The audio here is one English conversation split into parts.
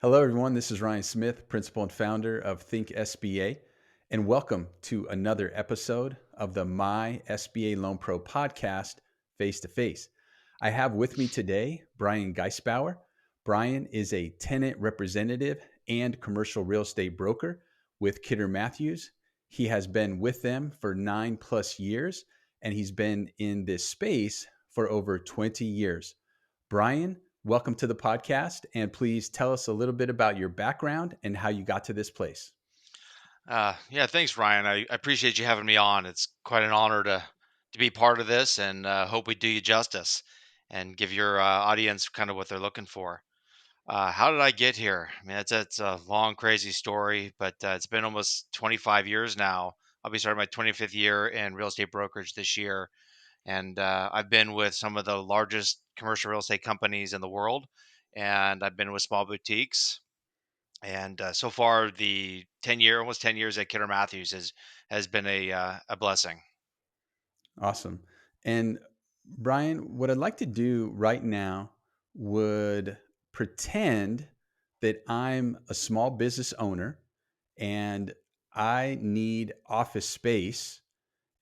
Hello, everyone. This is Ryan Smith, principal and founder of ThinkSBA, and welcome to another episode of the My SBA Loan Pro podcast, Face to Face. I have with me today Bryan Geisbauer. Bryan is a tenant representative and commercial real estate broker with Kidder Matthews. He has been with them for 9+ years, and he's been in this space for over 20 years. Bryan, welcome to the podcast. And please tell us a little bit about your background and how you got to this place. Yeah, thanks, Ryan. I appreciate you having me on. It's quite an honor to be part of this, and hope we do you justice and give your audience kind of what they're looking for. How did I get here? I mean, it's a long, crazy story, but it's been almost 25 years now. I'll be starting my 25th year in real estate brokerage this year, and I've been with some of the largest commercial real estate companies in the world, and I've been with small boutiques. And so far, the almost 10 years at Kidder Matthews has been a blessing. Awesome. And Bryan, what I'd like to do right now would pretend that I'm a small business owner and I need office space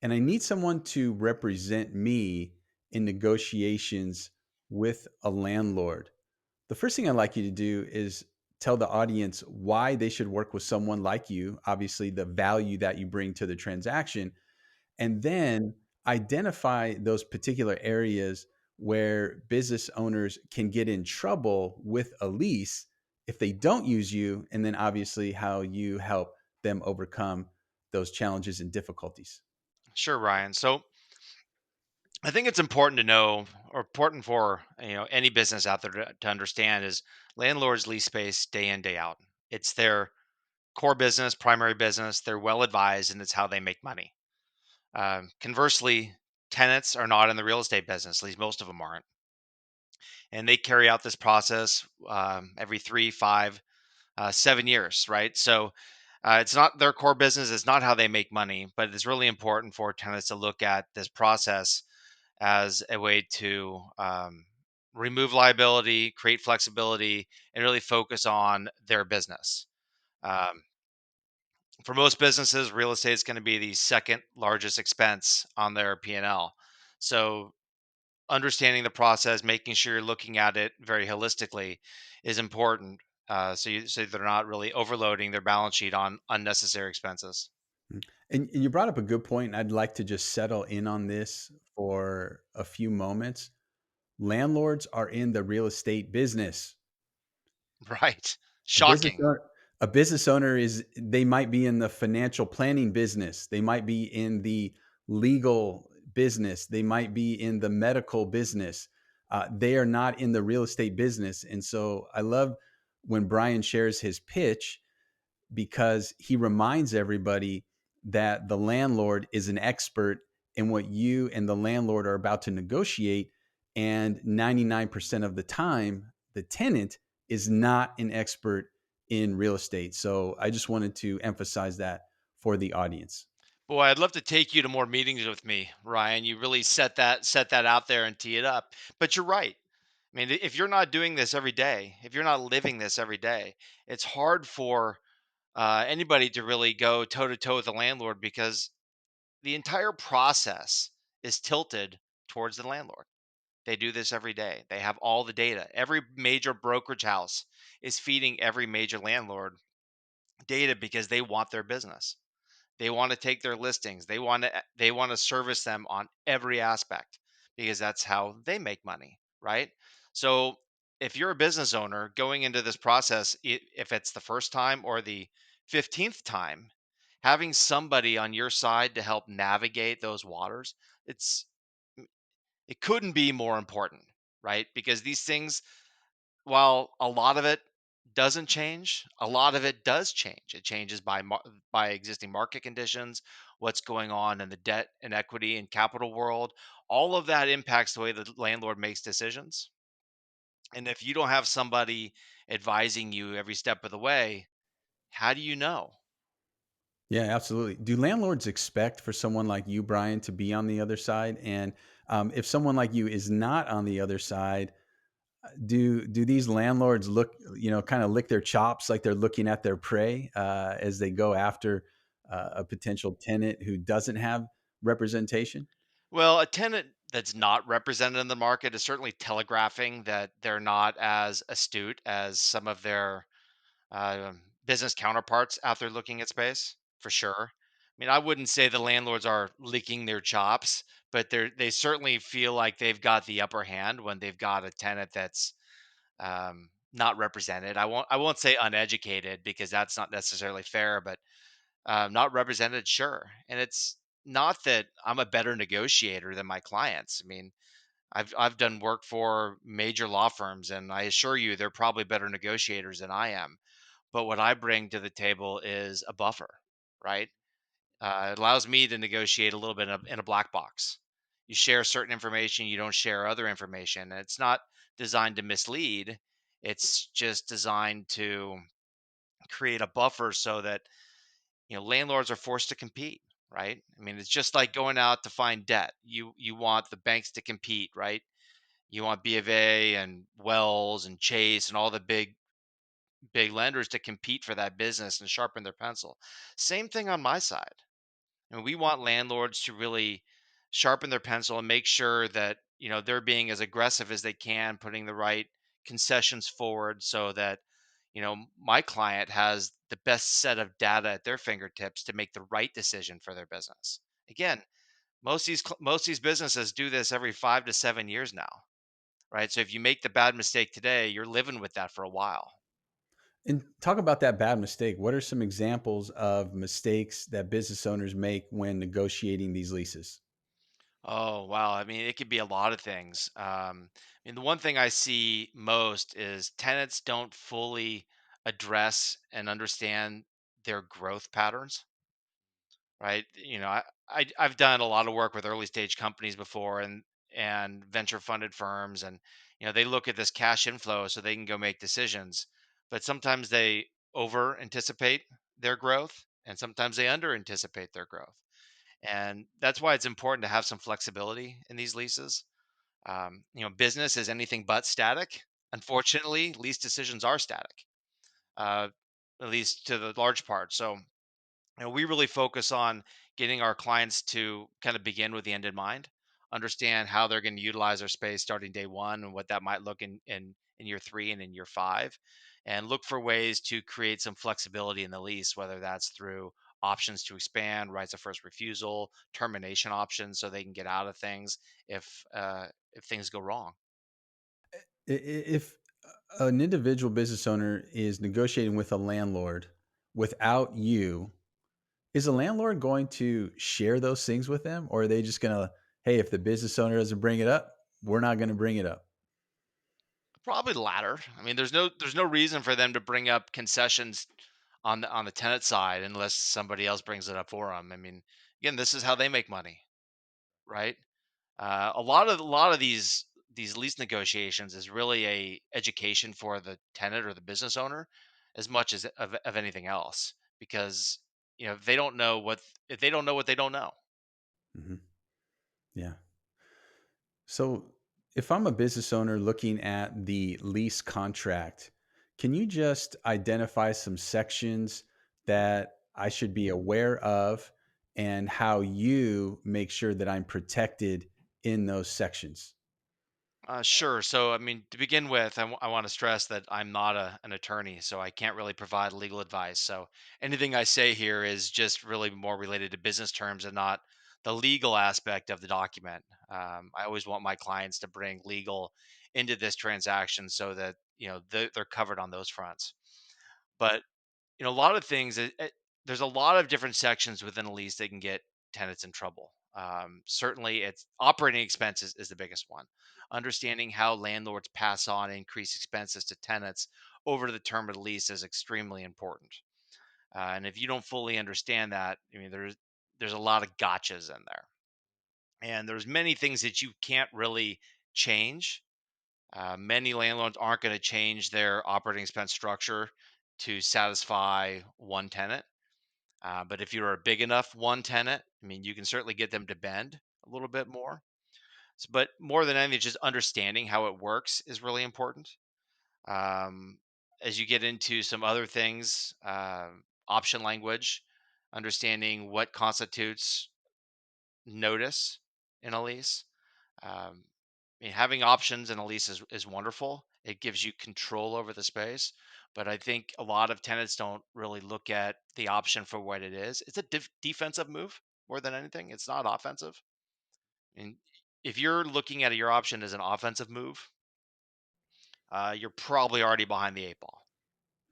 and I need someone to represent me in negotiations with a landlord. The first thing I'd like you to do is tell the audience why they should work with someone like you, obviously, the value that you bring to the transaction, and then identify those particular areas where business owners can get in trouble with a lease if they don't use you, and then obviously how you help them overcome those challenges and difficulties. Sure, Ryan. So I think it's important to know, or important for any business out there to understand, is landlords lease space day in day out. It's their core business, primary business. They're well advised, and it's how they make money. Conversely, tenants are not in the real estate business. At least most of them aren't, and they carry out this process every 3, 5, 7 years, right? So it's not their core business. It's not how they make money, but it's really important for tenants to look at this process as a way to remove liability, create flexibility, and really focus on their business. Um, for most businesses, real estate is going to be the second largest expense on their P&L. So understanding the process, making sure you're looking at it very holistically is important. So they're not really overloading their balance sheet on unnecessary expenses. Mm. And you brought up a good point, and I'd like to just settle in on this for a few moments. Landlords are in the real estate business. Right. A business Shocking. owner, a business owner is they might be in the financial planning business. They might be in the legal business. They might be in the medical business. They are not in the real estate business. And so I love when Bryan shares his pitch because he reminds everybody that the landlord is an expert in what you and the landlord are about to negotiate. And 99% of the time, the tenant is not an expert in real estate. So I just wanted to emphasize that for the audience. Boy, I'd love to take you to more meetings with me, Ryan. You really set that out there and tee it up. But you're right. I mean, if you're not doing this every day, if you're not living this every day, it's hard for anybody to really go toe to toe with the landlord because the entire process is tilted towards the landlord. They do this every day. They have all the data. Every major brokerage house is feeding every major landlord data because they want their business. They want to take their listings. They want to service them on every aspect because that's how they make money, right? So if you're a business owner going into this process, if it's the first time or the 15th time, having somebody on your side to help navigate those waters, it's it couldn't be more important, right? Because these things, while a lot of it doesn't change, a lot of it does change. It changes by existing market conditions, what's going on in the debt and equity and capital world. All of that impacts the way the landlord makes decisions. And if you don't have somebody advising you every step of the way, how do you know? Yeah, absolutely. Do landlords expect for someone like you, Bryan, to be on the other side? And if someone like you is not on the other side, Do these landlords look, kind of lick their chops like they're looking at their prey as they go after a potential tenant who doesn't have representation? Well, a tenant that's not represented in the market is certainly telegraphing that they're not as astute as some of their business counterparts out there looking at space, for sure. I mean, I wouldn't say the landlords are licking their chops, but they certainly feel like they've got the upper hand when they've got a tenant that's not represented. I won't say uneducated because that's not necessarily fair, but not represented, sure. And it's not that I'm a better negotiator than my clients. I mean, I've done work for major law firms, and I assure you, they're probably better negotiators than I am. But what I bring to the table is a buffer, right? It allows me to negotiate a little bit in a black box. You share certain information, you don't share other information. And it's not designed to mislead. It's just designed to create a buffer so that landlords are forced to compete, right? I mean, it's just like going out to find debt. You want the banks to compete, right? You want B of A and Wells and Chase and all the big lenders to compete for that business and sharpen their pencil. Same thing on my side. And we want landlords to really sharpen their pencil and make sure that they're being as aggressive as they can, putting the right concessions forward so that my client has the best set of data at their fingertips to make the right decision for their business. Again, most of these businesses do this every 5 to 7 years now, right? So if you make the bad mistake today, you're living with that for a while. And talk about that bad mistake. What are some examples of mistakes that business owners make when negotiating these leases? Oh, wow. I mean, it could be a lot of things. I mean, the one thing I see most is tenants don't fully address and understand their growth patterns, right? I've done a lot of work with early stage companies before and venture funded firms, and they look at this cash inflow so they can go make decisions, but sometimes they over anticipate their growth, and sometimes they under anticipate their growth. And that's why it's important to have some flexibility in these leases. Business is anything but static. Unfortunately, lease decisions are static, uh, at least to the large part. So, we really focus on getting our clients to kind of begin with the end in mind, understand how they're going to utilize their space starting day one and what that might look in year three and in year five, and look for ways to create some flexibility in the lease, whether that's through options to expand, rights of first refusal, termination options, so they can get out of things if things go wrong. If an individual business owner is negotiating with a landlord without you, is a landlord going to share those things with them, or are they just going to, hey, if the business owner doesn't bring it up, we're not going to bring it up? Probably the latter. I mean, there's no reason for them to bring up concessions on the tenant side unless somebody else brings it up for them. I mean, again, this is how they make money, right? A lot of these lease negotiations is really a education for the tenant or the business owner, as much as of anything else, because if they don't know what they don't know. Hmm. Yeah. So, if I'm a business owner looking at the lease contract, can you just identify some sections that I should be aware of and how you make sure that I'm protected in those sections? Sure. So, I mean, to begin with, I want to stress that I'm not an attorney, so I can't really provide legal advice. So, anything I say here is just really more related to business terms and not the legal aspect of the document. I always want my clients to bring legal into this transaction so that they're covered on those fronts. But a lot of things. There's a lot of different sections within a lease that can get tenants in trouble. Certainly, it's operating expenses is the biggest one. Understanding how landlords pass on increased expenses to tenants over the term of the lease is extremely important. And if you don't fully understand that, I mean, there's a lot of gotchas in there, and there's many things that you can't really change. Many landlords aren't going to change their operating expense structure to satisfy one tenant. But if you're a big enough one tenant, I mean, you can certainly get them to bend a little bit more. But more than anything, just understanding how it works is really important. Um, as you get into some other things, option language, understanding what constitutes notice in a lease. Um, I mean, having options in a lease is wonderful. It gives you control over the space. But I think a lot of tenants don't really look at the option for what it is. It's a defensive move more than anything. It's not offensive. And if you're looking at your option as an offensive move, you're probably already behind the eight ball,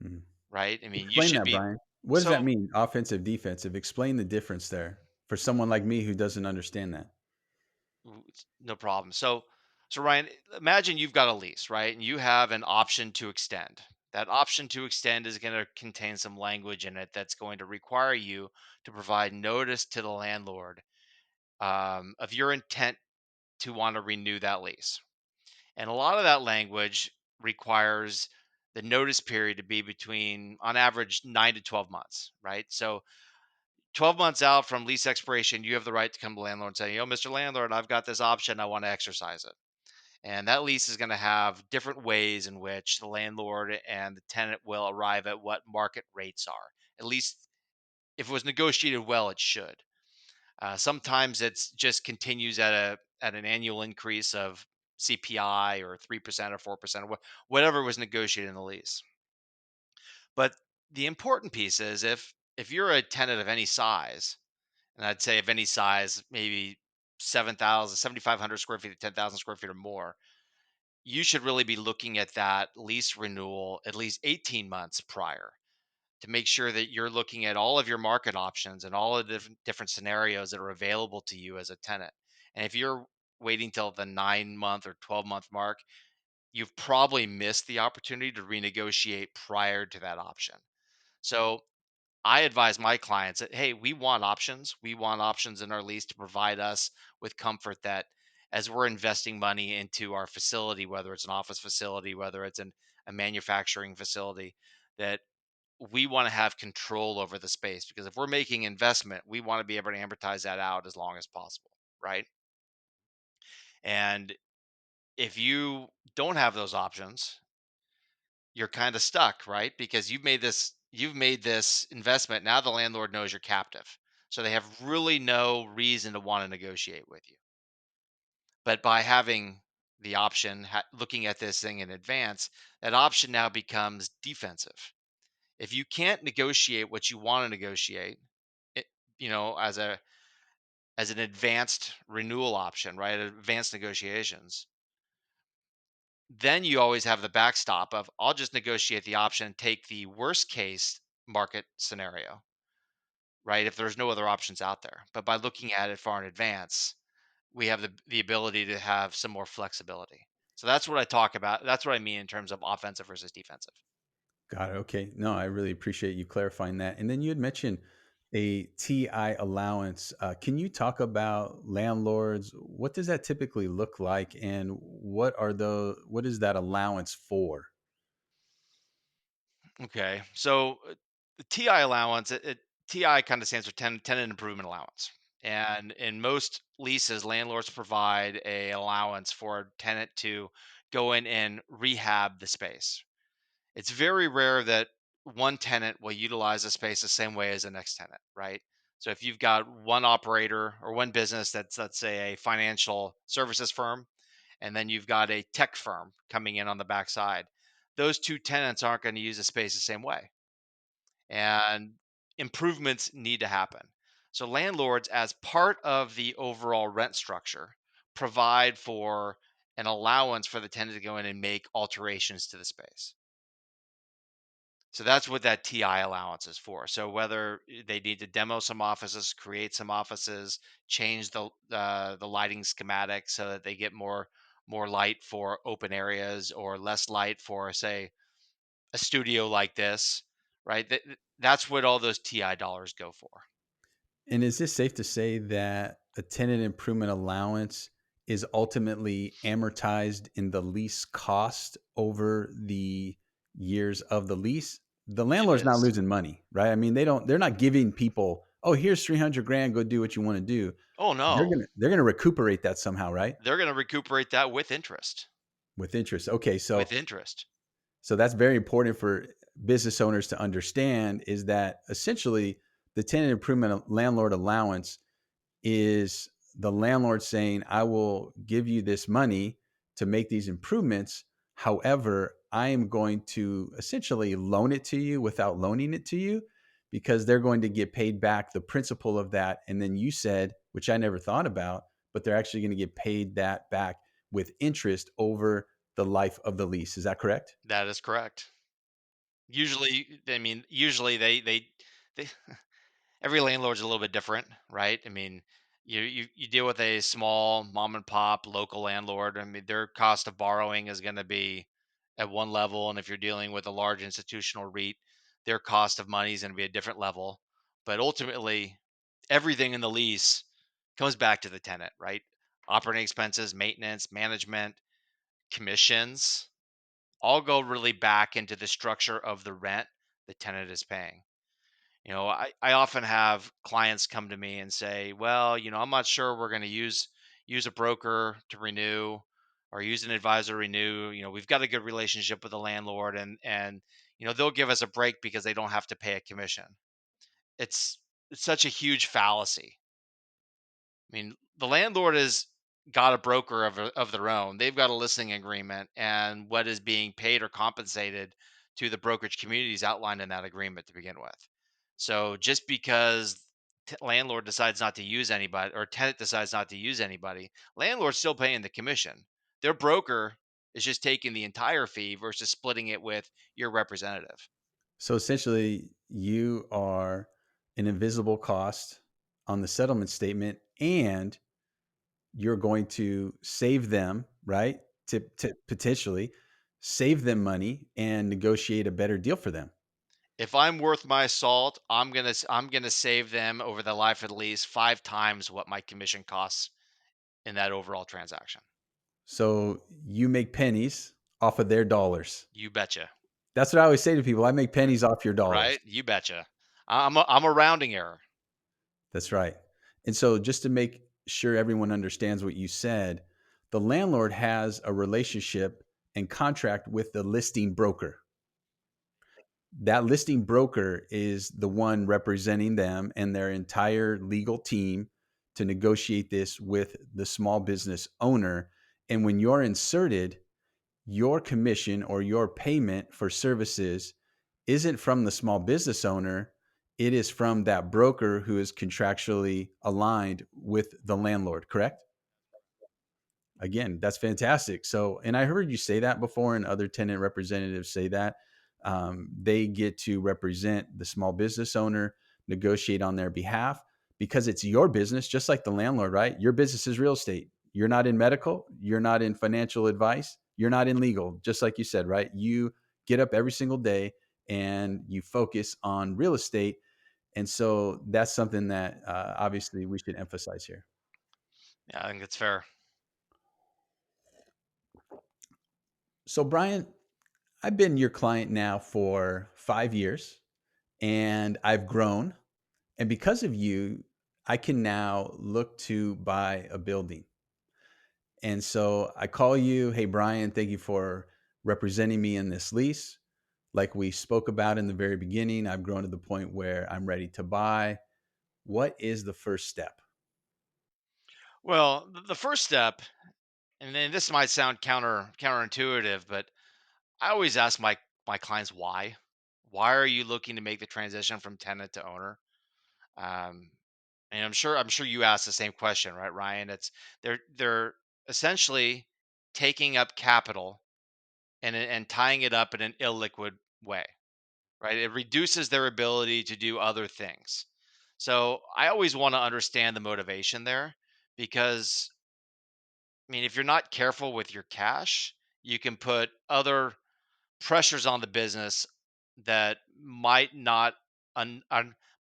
Mhm. right? I mean, you Explain should that, be. Brian. What does that So mean? Offensive, defensive. Explain the difference there for someone like me who doesn't understand that. No problem. So Ryan, imagine you've got a lease, right? And you have an option to extend. That option to extend is going to contain some language in it that's going to require you to provide notice to the landlord of your intent to want to renew that lease. And a lot of that language requires the notice period to be between, on average, 9 to 12 months, right? So 12 months out from lease expiration, you have the right to come to the landlord and say, Mr. Landlord, I've got this option. I want to exercise it. And that lease is going to have different ways in which the landlord and the tenant will arrive at what market rates are. At least if it was negotiated well, it should. Sometimes it's just continues at an annual increase of CPI or 3% or 4%, whatever was negotiated in the lease. But the important piece is if you're a tenant of any size, and I'd say of any size, maybe 7,000, 7,500 square feet to 10,000 square feet or more, you should really be looking at that lease renewal at least 18 months prior to make sure that you're looking at all of your market options and all of the different scenarios that are available to you as a tenant. And if you're waiting till the 9 month or 12-month mark, you've probably missed the opportunity to renegotiate prior to that option. So I advise my clients that, hey, we want options. We want options in our lease to provide us with comfort that as we're investing money into our facility, whether it's an office facility, whether it's a manufacturing facility, that we want to have control over the space. Because if we're making investment, we want to be able to amortize that out as long as possible. Right. And if you don't have those options, you're kind of stuck, right? Because you've made this investment. Now the landlord knows you're captive. So they have really no reason to want to negotiate with you. But by having the option, looking at this thing in advance, that option now becomes defensive. If you can't negotiate what you want to negotiate, it, as an advanced renewal option, right? Advanced negotiations, then you always have the backstop of I'll just negotiate the option and take the worst case market scenario, right? If there's no other options out there. But by looking at it far in advance, we have the ability to have some more flexibility. So that's what I talk about. That's what I mean in terms of offensive versus defensive. Got it. Okay. No, I really appreciate you clarifying that. And then you had mentioned a TI allowance. Can you talk about landlords? What does that typically look like, and what is that allowance for? Okay. So the TI allowance, TI kind of stands for tenant improvement allowance. And in most leases, landlords provide a allowance for a tenant to go in and rehab the space. It's very rare that one tenant will utilize the space the same way as the next tenant, right? So if you've got one operator or one business that's, let's say, a financial services firm, and then you've got a tech firm coming in on the backside, those two tenants aren't going to use the space the same way. And improvements need to happen. So landlords, as part of the overall rent structure, provide for an allowance for the tenant to go in and make alterations to the space. So that's what that TI allowance is for. So whether they need to demo some offices, create some offices, change the lighting schematic so that they get more light for open areas or less light for, say, a studio like this, right? That's what all those TI dollars go for. And is this safe to say that a tenant improvement allowance is ultimately amortized in the lease cost over the years of the lease? The It landlord's not is. losing money, right? I mean, they're not giving people "Oh, here's 300 grand, go do what you wanna do." Oh no, They're gonna recuperate that somehow, right? they're going to recuperate that with interest. With interest. Okay, With interest. so that's very important for business owners to understand is that essentially the tenant improvement landlord allowance is the landlord saying, I will give you this money to make these improvements. However, I am going to essentially loan it to you without loaning it to you because they're going to get paid back the principal of that. And then you said, which I never thought about, but they're actually going to get paid that back with interest over the life of the lease. Is that correct? That is correct. Usually, I mean, usually they every landlord's a little bit different, right? I mean, you deal with a small mom and pop local landlord. I mean, their cost of borrowing is going to be at one level, and if you're dealing with a large institutional REIT, their cost of money is going to be a different level. But ultimately, everything in the lease comes back to the tenant, right? Operating expenses, maintenance, management, commissions, all go really back into the structure of the rent the tenant is paying. I often have clients come to me and say, well, I'm not sure we're going to use a broker to renew or use an advisor to renew. We've got a good relationship with the landlord, and they'll give us a break because they don't have to pay a commission. It's such a huge fallacy. I mean, the landlord has got a broker of their own. They've got a listing agreement, and what is being paid or compensated to the brokerage community is outlined in that agreement to begin with. So just because landlord decides not to use anybody or tenant decides not to use anybody, landlord's still paying the commission. Their broker is just taking the entire fee versus splitting it with your representative. So essentially, you are an invisible cost on the settlement statement, and you're going to save them, right? To potentially save them money and negotiate a better deal for them. If I'm worth my salt, I'm gonna save them over the life of the lease 5 times what my commission costs in that overall transaction. So you make pennies off of their dollars. You betcha. That's what I always say to people. I make pennies off your dollars. Right? You betcha. I'm a rounding error. That's right. And so just to make sure everyone understands what you said, the landlord has a relationship and contract with the listing broker. That listing broker is the one representing them and their entire legal team to negotiate this with the small business owner. And when you're inserted, your commission or your payment for services isn't from the small business owner. It is from that broker who is contractually aligned with the landlord, correct? Again, that's fantastic. So, and I heard you say that before, and other tenant representatives say that they get to represent the small business owner, negotiate on their behalf because it's your business, just like the landlord, right? Your business is real estate. You're not in medical, you're not in financial advice, you're not in legal, just like you said, right? You get up every single day and you focus on real estate. And so that's something that obviously we should emphasize here. Yeah, I think it's fair. So, Brian, I've been your client now for 5 years and I've grown. And because of you, I can now look to buy a building. And so I call you, hey, Brian, thank you for representing me in this lease. Like we spoke about in the very beginning, I've grown to the point where I'm ready to buy. What is the first step? Well, the first step, and then this might sound counterintuitive, but I always ask my clients why. Why are you looking to make the transition from tenant to owner? Um, and I'm sure you asked the same question, right, Ryan? They're essentially taking up capital and tying it up in an illiquid way, right? It reduces their ability to do other things. So I always want to understand the motivation there because I mean, if you're not careful with your cash, you can put other pressures on the business that might not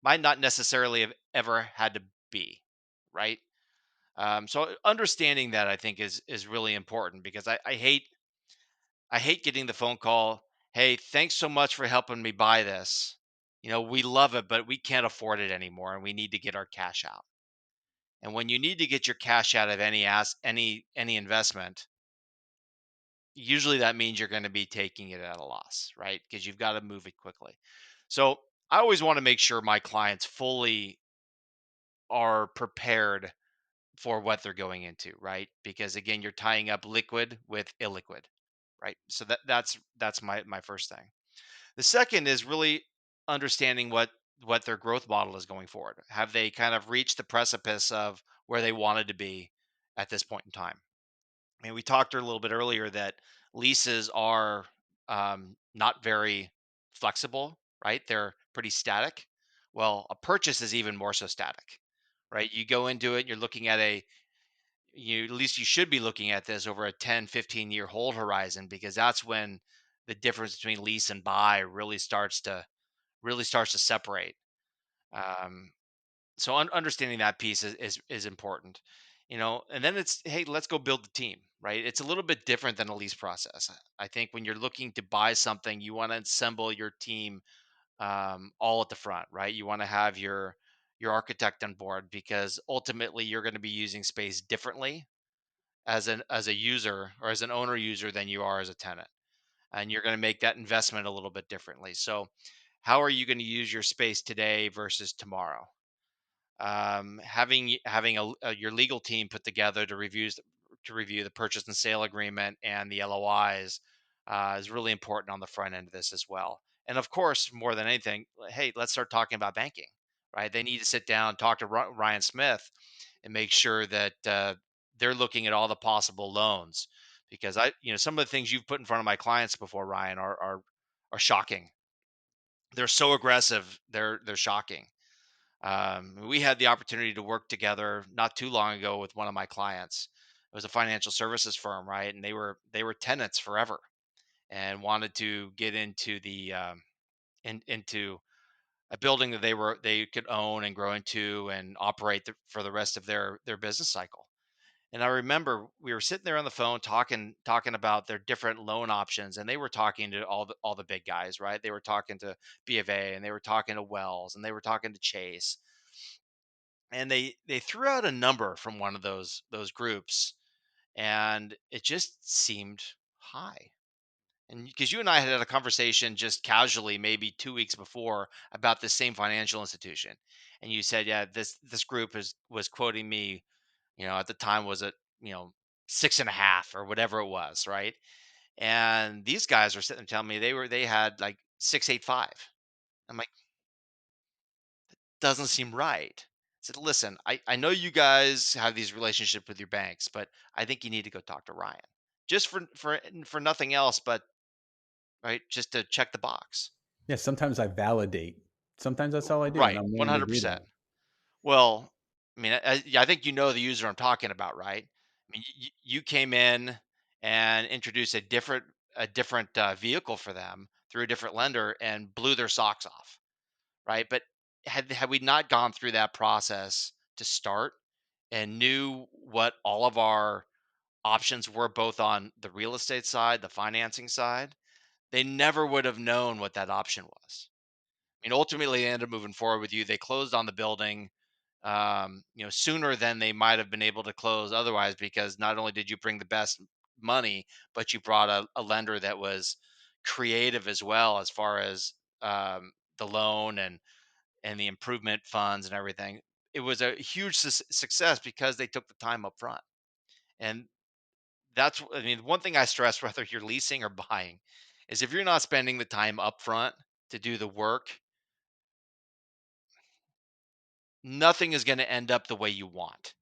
necessarily have ever had to be, right? So understanding that I think is really important because I hate getting the phone call, "Hey, thanks so much for helping me buy this. We love it, but we can't afford it anymore, and we need to get our cash out. And when you need to get your cash out of any investment, usually that means you're going to be taking it at a loss, right? Because you've got to move it quickly. So I always want to make sure my clients fully are prepared for what they're going into, right? Because again, you're tying up liquid with illiquid, right? So that's my first thing. The second is really understanding what their growth model is going forward. Have they kind of reached the precipice of where they wanted to be at this point in time? I mean, we talked a little bit earlier that leases are not very flexible, right? They're pretty static. Well, a purchase is even more so static, right? You go into it, you're looking at at least you should be looking at this over a 10, 15-year hold horizon, because that's when the difference between lease and buy really starts to separate. Um, so understanding that piece is important, and then it's, hey, let's go build the team, right? It's a little bit different than a lease process. I think when you're looking to buy something, you want to assemble your team, all at the front, right? You want to have your architect on board, because ultimately you're going to be using space differently as a user, or as an owner user, than you are as a tenant, and you're going to make that investment a little bit differently. So how are you going to use your space today versus tomorrow? Having your legal team put together to review the purchase and sale agreement and the LOIs is really important on the front end of this as well. And of course, more than anything, hey, let's start talking about banking, right? They need to sit down, talk to Ryan Smith, and make sure that they're looking at all the possible loans, because some of the things you've put in front of my clients before, Ryan, are shocking. They're so aggressive. They're shocking. We had the opportunity to work together not too long ago with one of my clients. It was a financial services firm, right? And they were tenants forever, and wanted to get into into a building that they could own and grow into and operate for the rest of their business cycle. And I remember we were sitting there on the phone talking about their different loan options, and they were talking to all the big guys, right? They were talking to B of A, and they were talking to Wells, and they were talking to Chase, and they threw out a number from one of those groups, and it just seemed high. And because you and I had a conversation just casually maybe 2 weeks before about this same financial institution, and you said, yeah, this group was quoting me, at the time, was it, 6.5 or whatever it was, right? And these guys were sitting there telling me they had like 685. I'm like, doesn't seem right. I said, listen, I know you guys have these relationships with your banks, but I think you need to go talk to Ryan. Just for nothing else, but right, just to check the box. Yeah, sometimes I validate. Sometimes that's all I do, and Right, I'm willing to do 100%. that. Well, I mean, I think you know the user I'm talking about, right? I mean, you came in and introduced a different vehicle for them through a different lender, and blew their socks off, right? But had we not gone through that process to start, and knew what all of our options were, both on the real estate side, the financing side, they never would have known what that option was. I mean, ultimately, they ended up moving forward with you. They closed on the building, sooner than they might have been able to close otherwise, because not only did you bring the best money, but you brought a lender that was creative as well, as far as the loan and the improvement funds and everything. It was a huge success because they took the time up front. And I mean, one thing I stress, whether you're leasing or buying, is if you're not spending the time up front to do the work, nothing is going to end up the way you want.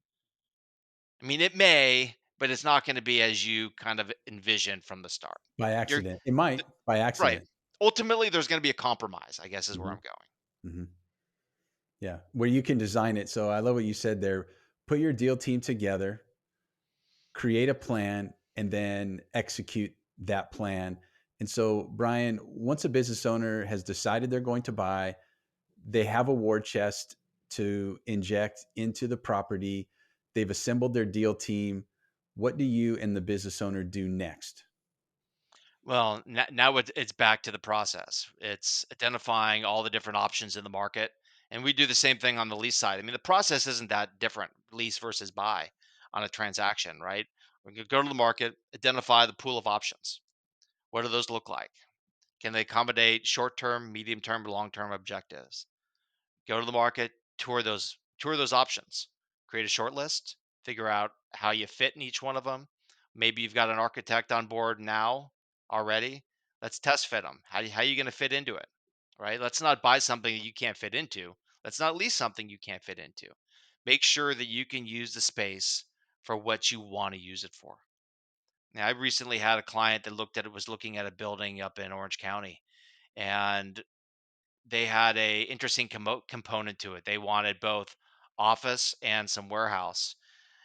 I mean, it may, but it's not going to be as you kind of envisioned from the start. By You're accident. It might, th- by right. accident. Ultimately, there's going to be a compromise, I guess, is where Mhm, I'm going. mhm. Yeah, where you can design it. So I love what you said there. Put your deal team together, create a plan, and then execute that plan. And so, Brian, once a business owner has decided they're going to buy, they have a war chest to inject into the property, they've assembled their deal team. What do you and the business owner do next? Well, now it's back to the process. It's identifying all the different options in the market, and we do the same thing on the lease side. I mean, the process isn't that different, lease versus buy on a transaction, right? We could go to the market, identify the pool of options. What do those look like? Can they accommodate short-term, medium-term, long-term objectives? Go to the market, tour those options, create a short list, figure out how you fit in each one of them. Maybe you've got an architect on board now already. Let's test fit them. How you going to fit into it? Right? Let's not buy something that you can't fit into. Let's not lease something you can't fit into. Make sure that you can use the space for what you want to use it for. Now, I recently had a client that was looking at a building up in Orange County, and they had a interesting component to it. They wanted both office and some warehouse,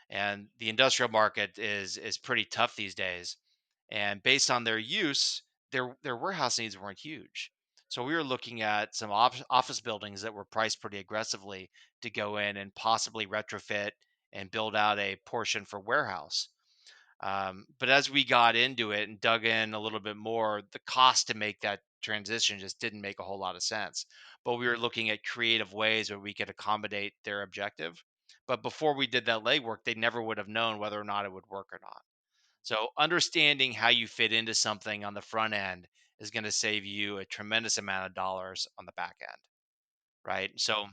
and the industrial market is pretty tough these days. And based on their use, their warehouse needs weren't huge. So we were looking at some office buildings that were priced pretty aggressively to go in and possibly retrofit and build out a portion for warehouse. But as we got into it and dug in a little bit more, the cost to make that transition just didn't make a whole lot of sense. But we were looking at creative ways where we could accommodate their objective. But before we did that legwork, they never would have known whether or not it would work or not. So understanding how you fit into something on the front end is going to save you a tremendous amount of dollars on the back end, right? So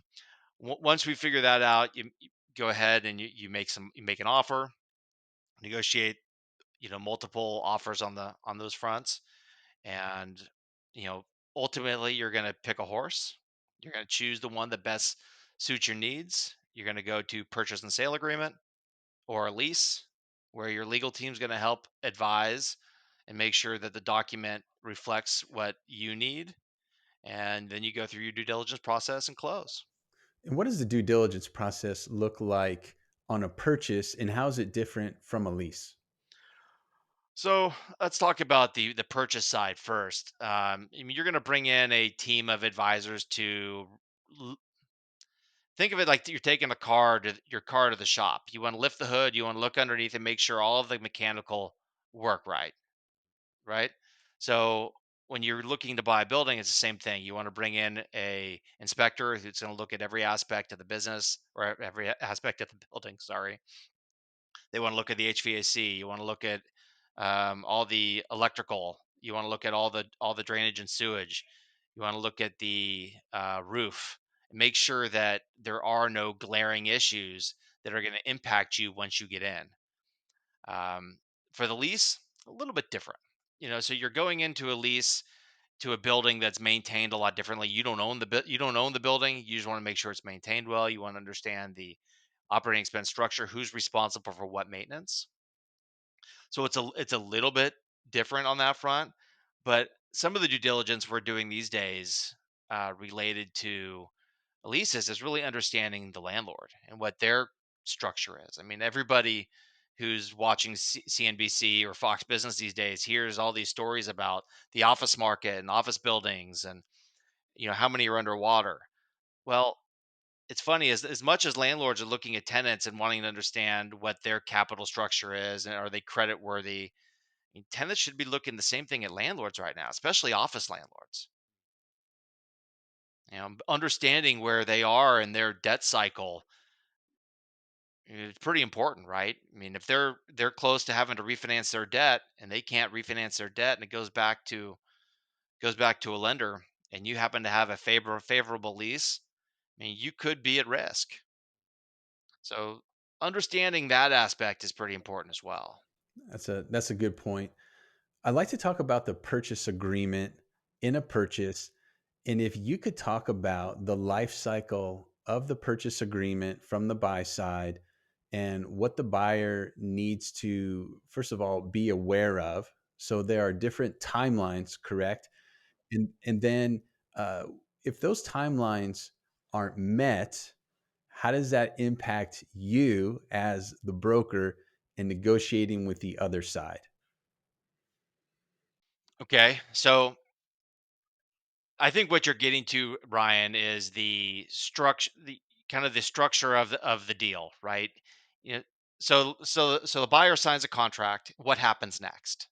once we figure that out, you go ahead and you make an offer, negotiate multiple offers on those fronts, and you know ultimately you're going to pick a horse. You're going to choose the one that best suits your needs. You're going to go to purchase and sale agreement or a lease, where your legal team's going to help advise and make sure that the document reflects what you need, and then you go through your due diligence process and close. And what does the due diligence process look like on a purchase, and how is it different from a lease? So let's talk about the purchase side first. I mean, you're going to bring in a team of advisors to think of it like you're taking your car to the shop. You want to lift the hood, you want to look underneath and make sure all of the mechanical work right, right? So when you're looking to buy a building, it's the same thing. You want to bring in a inspector who's going to look at every aspect of the business or every aspect of the building. Sorry, they want to look at the HVAC. You want to look at all the electrical. You want to look at all the drainage and sewage. You want to look at the roof. Make sure that there are no glaring issues that are going to impact you once you get in. Um, for the lease, a little bit different. So you're going into a lease to a building that's maintained a lot differently. You don't own the building. You just want to make sure it's maintained well. You want to understand the operating expense structure, who's responsible for what maintenance. So it's a little bit different on that front, but some of the due diligence we're doing these days related to leases is really understanding the landlord and what their structure is. I mean, everybody who's watching CNBC or Fox Business these days hears all these stories about the office market and office buildings, and how many are underwater. Well, it's funny, as much as landlords are looking at tenants and wanting to understand what their capital structure is and are they credit worthy. I mean, tenants should be looking the same thing at landlords right now, especially office landlords. Understanding where they are in their debt cycle is pretty important, right? I mean, if they're close to having to refinance their debt and they can't refinance their debt and it goes back to a lender, and you happen to have a favorable lease, I mean, you could be at risk. So understanding that aspect is pretty important as well. That's a good point. I'd like to talk about the purchase agreement in a purchase, and if you could talk about the life cycle of the purchase agreement from the buy side and what the buyer needs to, first of all, be aware of. So there are different timelines, correct? And then uh, if those timelines aren't met, how does that impact you as the broker in negotiating with the other side? Okay, so I think what you're getting to, Ryan, is the structure of the deal, right? You know, so the buyer signs a contract. What happens next?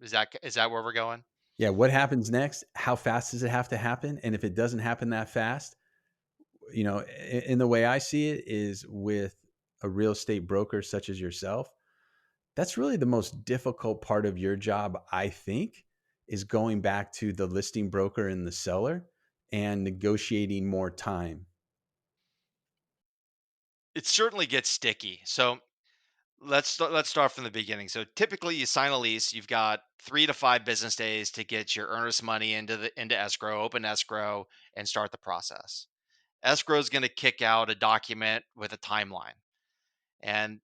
Is that where we're going? Yeah, what happens next? How fast does it have to happen? And if it doesn't happen that fast, in the way I see it is with a real estate broker such as yourself, that's really the most difficult part of your job, I think, is going back to the listing broker and the seller and negotiating more time. It certainly gets sticky. So let's start from the beginning. So typically, you sign a lease. You've got 3 to 5 business days to get your earnest money into escrow, open escrow, and start the process. Escrow is going to kick out a document with a timeline, and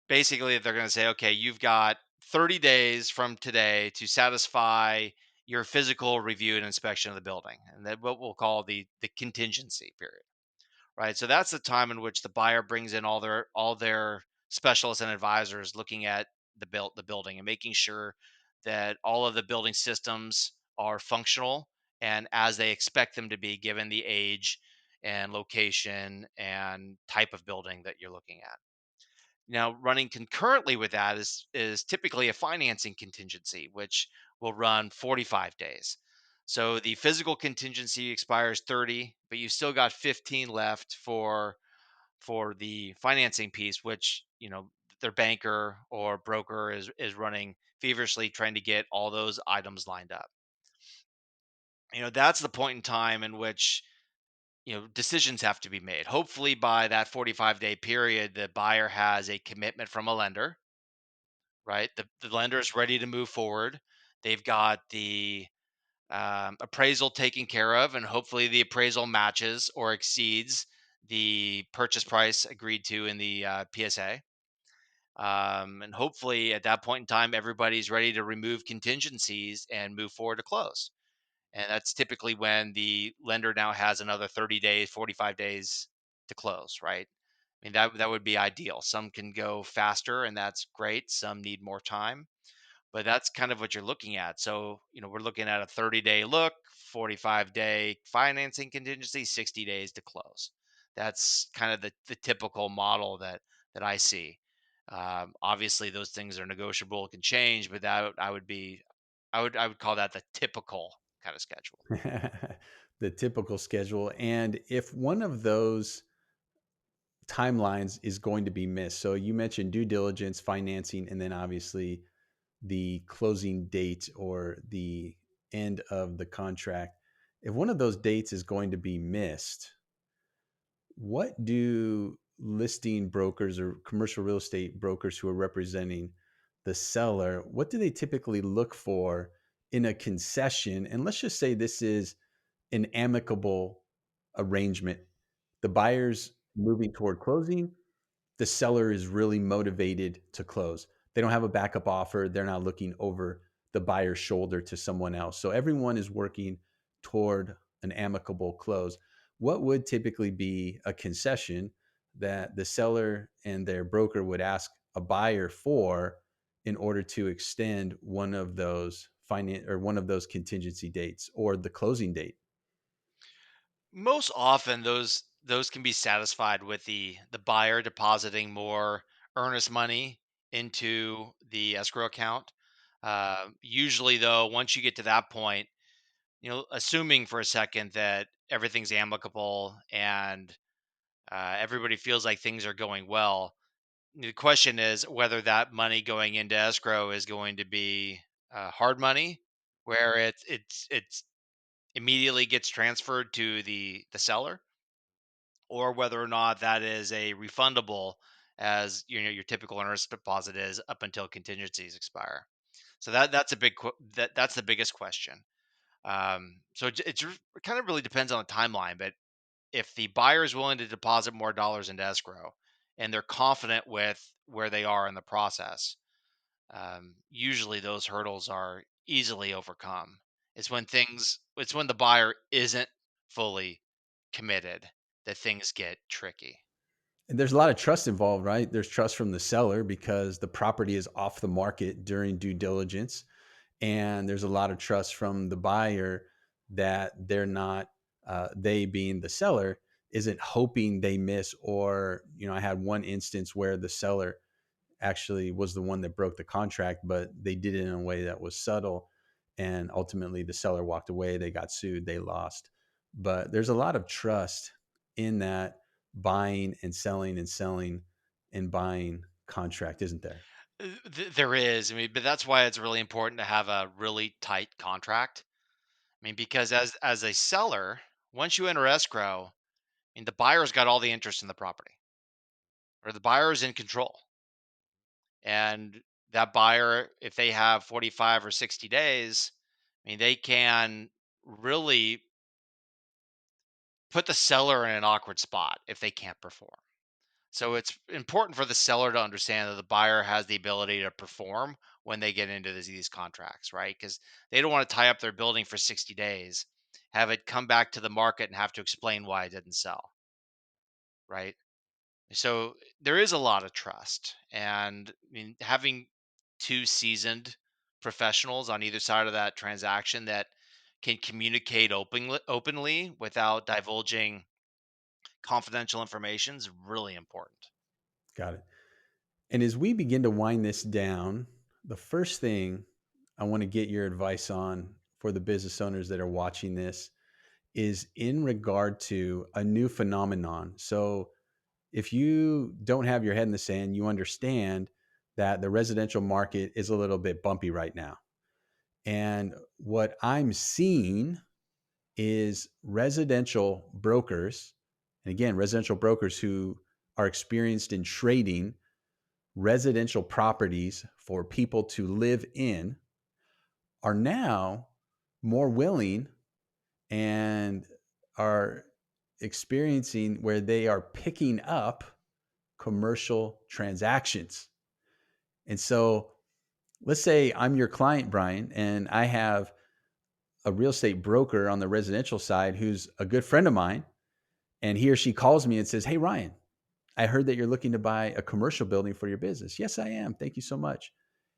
basically they're going to say, okay, you've got 30 days from today to satisfy your physical review and inspection of the building, and that what we'll call the contingency period, right? So that's the time in which the buyer brings in all their specialists and advisors looking at the building and making sure that all of the building systems are functional and as they expect them to be given the age and location and type of building that you're looking at. Now, running concurrently with that is typically a financing contingency, which will run 45 days. So the physical contingency expires 30, but you still got 15 left for the financing piece, which their banker or broker is running feverishly trying to get all those items lined up. That's the point in time in which decisions have to be made. Hopefully, by that 45-day period, the buyer has a commitment from a lender, right? The lender is ready to move forward. They've got the appraisal taken care of, and hopefully the appraisal matches or exceeds the purchase price agreed to in the PSA. And hopefully, at that point in time, everybody's ready to remove contingencies and move forward to close. And that's typically when the lender now has another 30 days, 45 days to close, right? I mean, that would be ideal. Some can go faster, and that's great. Some need more time, but that's kind of what you're looking at. So, we're looking at a 30-day look, 45-day financing contingency, 60 days to close. That's kind of the typical model that I see. Obviously, those things are negotiable, can change, but that I would call that the typical kind of schedule. The typical schedule. And if one of those timelines is going to be missed, so you mentioned due diligence, financing, and then obviously the closing date or the end of the contract. If one of those dates is going to be missed, what do listing brokers or commercial real estate brokers who are representing the seller, what do they typically look for in a concession? And let's just say this is an amicable arrangement. The buyer's moving toward closing, the seller is really motivated to close. They don't have a backup offer. They're not looking over the buyer's shoulder to someone else. So everyone is working toward an amicable close. What would typically be a concession that the seller and their broker would ask a buyer for in order to extend one of those finance or one of those contingency dates or the closing date? Most often, those can be satisfied with the buyer depositing more earnest money into the escrow account. Usually, though, once you get to that point, assuming for a second that everything's amicable and everybody feels like things are going well, the question is whether that money going into escrow is going to be hard money, where it's immediately gets transferred to the seller, or whether or not that is a refundable, as your typical earnest deposit is up until contingencies expire. So that's a that's the biggest question. So kind of really depends on the timeline, but if the buyer is willing to deposit more dollars into escrow and they're confident with where they are in the process, usually those hurdles are easily overcome. It's when the buyer isn't fully committed that things get tricky. And there's a lot of trust involved, right? There's trust from the seller because the property is off the market during due diligence. And there's a lot of trust from the buyer that they're not, they being the seller, isn't hoping they miss. Or, I had one instance where the seller actually was the one that broke the contract, but they did it in a way that was subtle. And ultimately, the seller walked away. They got sued. They lost. But there's a lot of trust in that buying and selling and buying contract, isn't there? There is. I mean, but that's why it's really important to have a really tight contract. I mean, because as a seller, once you enter escrow, I mean, the buyer's got all the interest in the property, or the buyer is in control. And that buyer, if they have 45 or 60 days, I mean, they can really put the seller in an awkward spot if they can't perform. So it's important for the seller to understand that the buyer has the ability to perform when they get into these contracts, right? Because they don't want to tie up their building for 60 days, have it come back to the market and have to explain why it didn't sell, right? So there is a lot of trust. And I mean, having two seasoned professionals on either side of that transaction that can communicate openly without divulging confidential information is really important. Got it. And as we begin to wind this down, the first thing I want to get your advice on for the business owners that are watching this is in regard to a new phenomenon. So, if you don't have your head in the sand, you understand that the residential market is a little bit bumpy right now. And what I'm seeing is residential brokers, and again, residential brokers who are experienced in trading residential properties for people to live in, are now more willing and are experiencing where they are picking up commercial transactions. And so let's say I'm your client, Bryan, and I have a real estate broker on the residential side who's a good friend of mine. And he or she calls me and says, "Hey, Ryan, I heard that you're looking to buy a commercial building for your business." "Yes, I am. Thank you so much."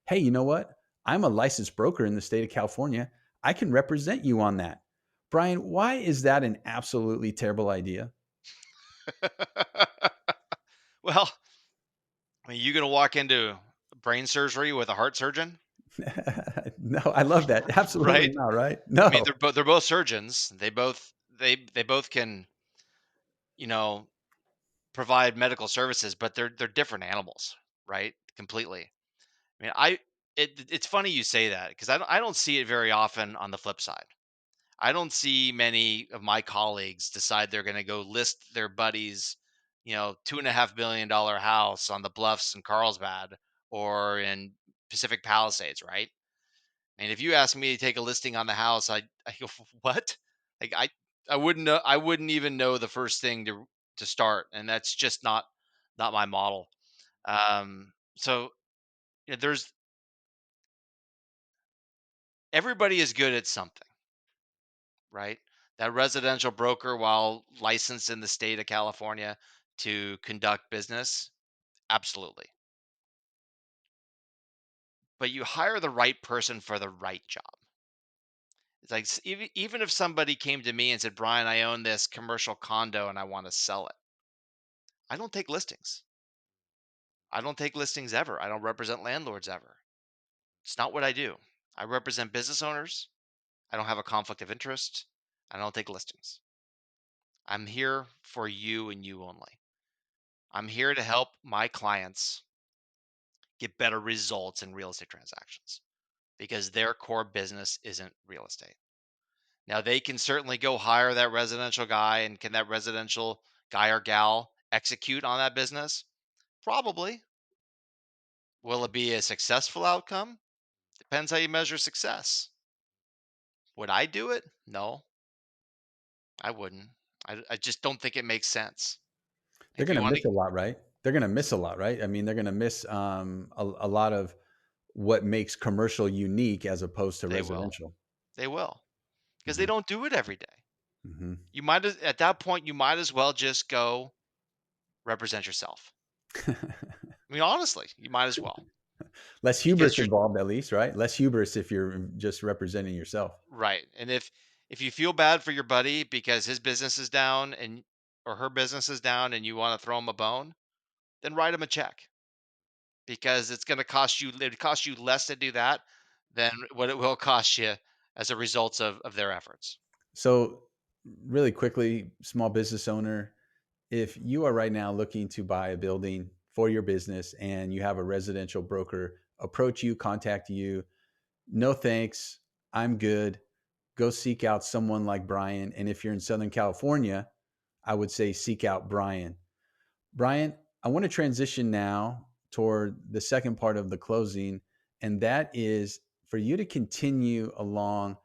"Hey, you know what? I'm a licensed broker in the state of California. I can represent you on that." Bryan, why is that an absolutely terrible idea? Well, I mean, you gonna walk into brain surgery with a heart surgeon, No, I love that. Absolutely right? not, right? I mean, No. they're both surgeons. They both can, you know, provide medical services, but they're different animals, right? Completely. I mean, it's funny you say that because I don't see it very often on the flip side. I don't see many of my colleagues decide they're going to go list their buddies, $2.5 million house on the Bluffs in Carlsbad or in Pacific Palisades, right? And if you ask me to take a listing on the house, I go, what? Like I wouldn't know. I wouldn't even know the first thing to start, and that's just not my model. So there's everybody is good at something, right? That residential broker, while licensed in the state of California to conduct business, absolutely. But you hire the right person for the right job. It's like even if somebody came to me and said, "Brian, I own this commercial condo and I want to sell it." I don't take listings. I don't take listings ever. I don't represent landlords ever. It's not what I do. I represent business owners. I don't have a conflict of interest. I don't take listings. I'm here for you and you only. I'm here to help my clients get better results in real estate transactions because their core business isn't real estate. Now, they can certainly go hire that residential guy, and can that residential guy or gal execute on that business? Probably. Will it be a successful outcome? Depends how you measure success. Would I do it? No, I wouldn't. I just don't think it makes sense. They're If you gonna want to, miss a lot, right? They're gonna miss a lot, right? I mean, they're gonna miss, a lot of what makes commercial unique as opposed to they will. residential. They will. Because they Mhm, don't do it every day. mhm. At that point, you might as well just go represent yourself. I mean, honestly, you might as well Less because hubris you're involved, at least, right? Less hubris if you're just representing yourself. right. And if you feel bad for your buddy because his business is down and or her business is down and you want to throw him a bone, then write him a check. because it's going to cost you, it cost you less to do that than what it will cost you as a result of their efforts. So, really quickly, small business owner, if you are right now looking to buy a building for your business and you have a residential broker approach you, contact you, no thanks, I'm good. Go seek out someone like Bryan. And if you're in Southern California, I would say seek out Bryan. Bryan, I want to transition now toward the second part of the closing, and that is for you to continue along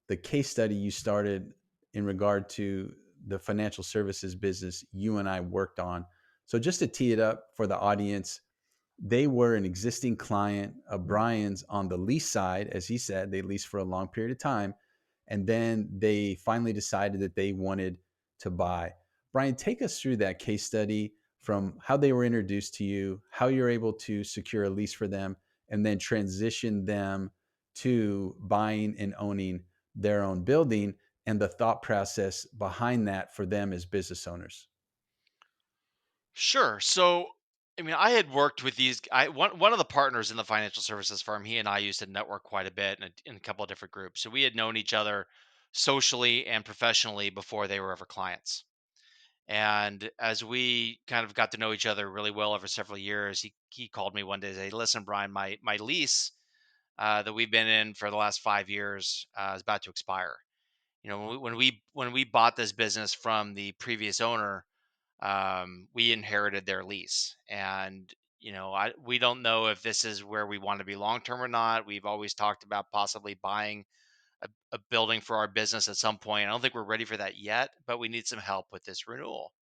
the case study you started in regard to the financial services business you and I worked on. So, just to tee it up for the audience, they were an existing client of Bryan's on the lease side. As he said, they leased for a long period of time. And then they finally decided that they wanted to buy. Bryan, take us through that case study from how they were introduced to you, how you're able to secure a lease for them, and then transition them to buying and owning their own building and the thought process behind that for them as business owners. Sure. So, I mean, I had worked with these. One of the partners in the financial services firm. He and I used to network quite a bit in a couple of different groups. So we had known each other socially and professionally before they were ever clients. And as we kind of got to know each other really well over several years, he called me one day and said, "Hey, listen, Brian, my lease that we've been in for the last 5 years is about to expire. You know, when we bought this business from the previous owner, we inherited their lease, and we don't know if this is where we want to be long term or not. We've always talked about possibly buying a building for our business at some point. I don't think we're ready for that yet, but we need some help with this renewal."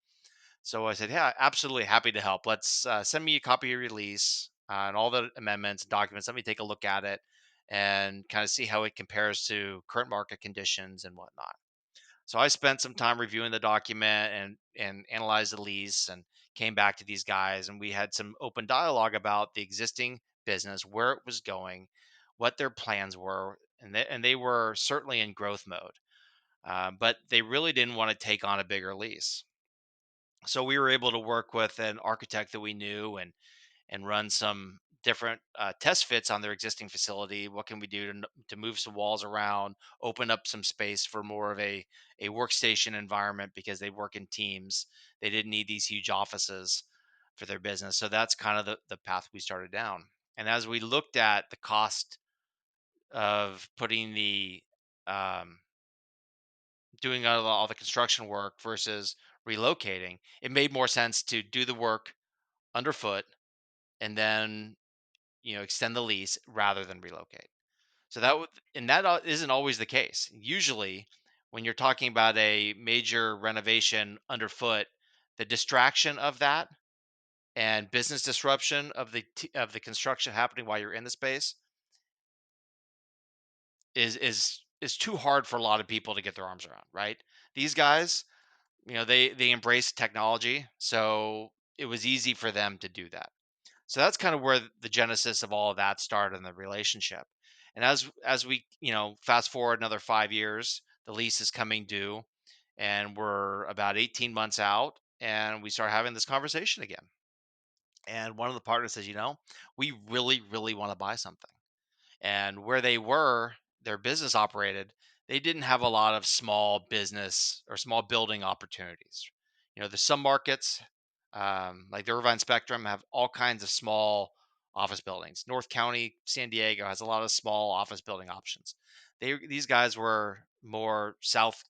So I said, "Yeah, absolutely happy to help. Let's send me a copy of your lease and all the amendments and documents. Let me take a look at it and kind of see how it compares to current market conditions and whatnot." So I spent some time reviewing the document and analyzed the lease and came back to these guys, and we had some open dialogue about the existing business, where it was going, what their plans were, and they were certainly in growth mode, but they really didn't want to take on a bigger lease. So we were able to work with an architect that we knew and run some different test fits on their existing facility. What can we do to move some walls around, open up some space for more of a workstation environment because they work in teams. They didn't need these huge offices for their business. So that's kind of the path we started down. And as we looked at the cost of putting um, doing all the construction work versus relocating, it made more sense to do the work underfoot and then extend the lease rather than relocate. So that isn't always the case. Usually, when you're talking about a major renovation underfoot, the distraction of that and business disruption of the construction happening while you're in the space is too hard for a lot of people to get their arms around. Right? These guys, they embrace technology, so it was easy for them to do that. So that's kind of where the genesis of all of that started in the relationship. And as we, fast forward another 5 years, the lease is coming due, and we're about 18 months out, and we start having this conversation again. And one of the partners says, we really, really want to buy something. And where they were, their business operated, they didn't have a lot of small business or small building opportunities. There's some markets, like the Irvine Spectrum, have all kinds of small office buildings. North County, San Diego has a lot of small office building options. These guys were more South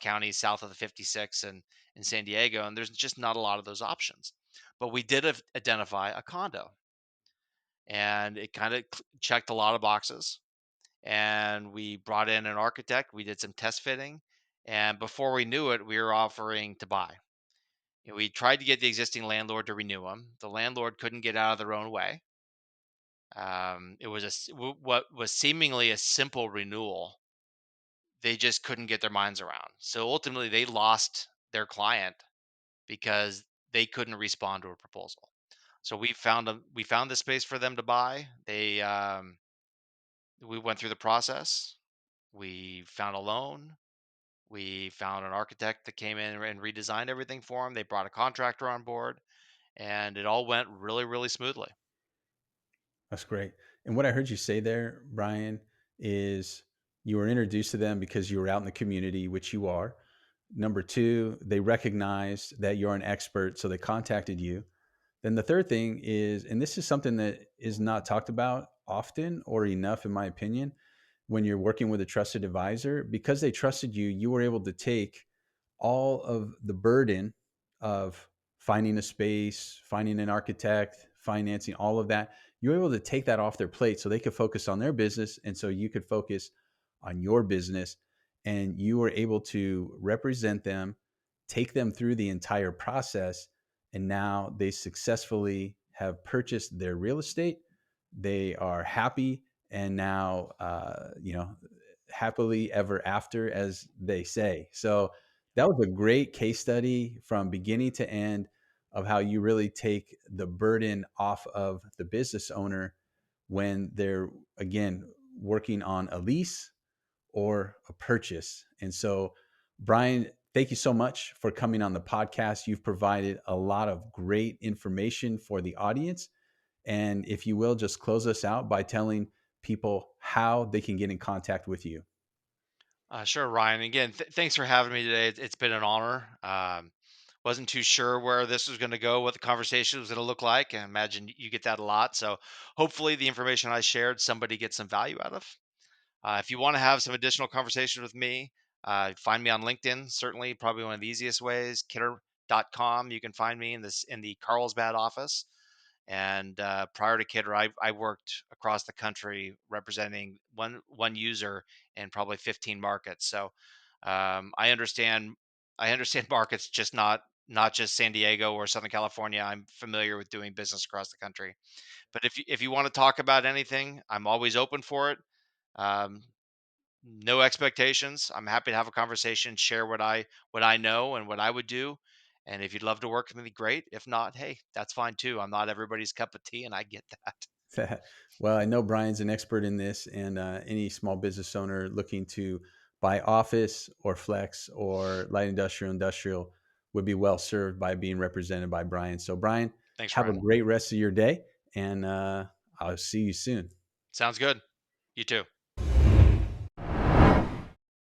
County, south of the 56 and in San Diego, and there's just not a lot of those options. But we did identify a condo, and it kind of checked a lot of boxes. And we brought in an architect. We did some test fitting, and before we knew it, we were offering to buy. We tried to get the existing landlord to renew them. The landlord couldn't get out of their own way. It was what was seemingly a simple renewal. They just couldn't get their minds around. So ultimately, they lost their client because they couldn't respond to a proposal. So we found the space for them to buy. We went through the process. We found a loan. We found an architect that came in and redesigned everything for them. They brought a contractor on board, and it all went really, really smoothly. That's great. And what I heard you say there, Brian, is you were introduced to them because you were out in the community, which you are. Number two, they recognized that you're an expert, so they contacted you. Then the third thing is, and this is something that is not talked about often or enough, in my opinion, when you're working with a trusted advisor, because they trusted you, you were able to take all of the burden of finding a space, finding an architect, financing, all of that. You're able to take that off their plate so they could focus on their business. And so you could focus on your business. And you were able to represent them, take them through the entire process. And now they successfully have purchased their real estate. They are happy. And now, happily ever after, as they say. So that was a great case study from beginning to end of how you really take the burden off of the business owner when they're, again, working on a lease or a purchase. And so, Brian, thank you so much for coming on the podcast. You've provided a lot of great information for the audience. And if you will, just close us out by telling people how they can get in contact with you. Sure, Ryan. Again, thanks for having me today. It's been an honor. Wasn't too sure where this was going to go, what the conversation was going to look like. I imagine you get that a lot. So hopefully, the information I shared, somebody gets some value out of. If you want to have some additional conversation with me, find me on LinkedIn. Certainly, probably one of the easiest ways. Kidder.com. You can find me in the Carlsbad office. And prior to Kidder, I worked across the country representing one user in probably 15 markets. So I understand markets, just not just San Diego or Southern California. I'm familiar with doing business across the country. But if you want to talk about anything, I'm always open for it. Um, no expectations. I'm happy to have a conversation, share what I know and what I would do. And if you'd love to work with me, great. If not, hey, that's fine too. I'm not everybody's cup of tea, and I get that. Well, I know Brian's an expert in this, and any small business owner looking to buy office or flex or light industrial would be well served by being represented by Brian. So, Brian, Thanks, have a Ryan. great rest of your day, and I'll see you soon. Sounds good. You too.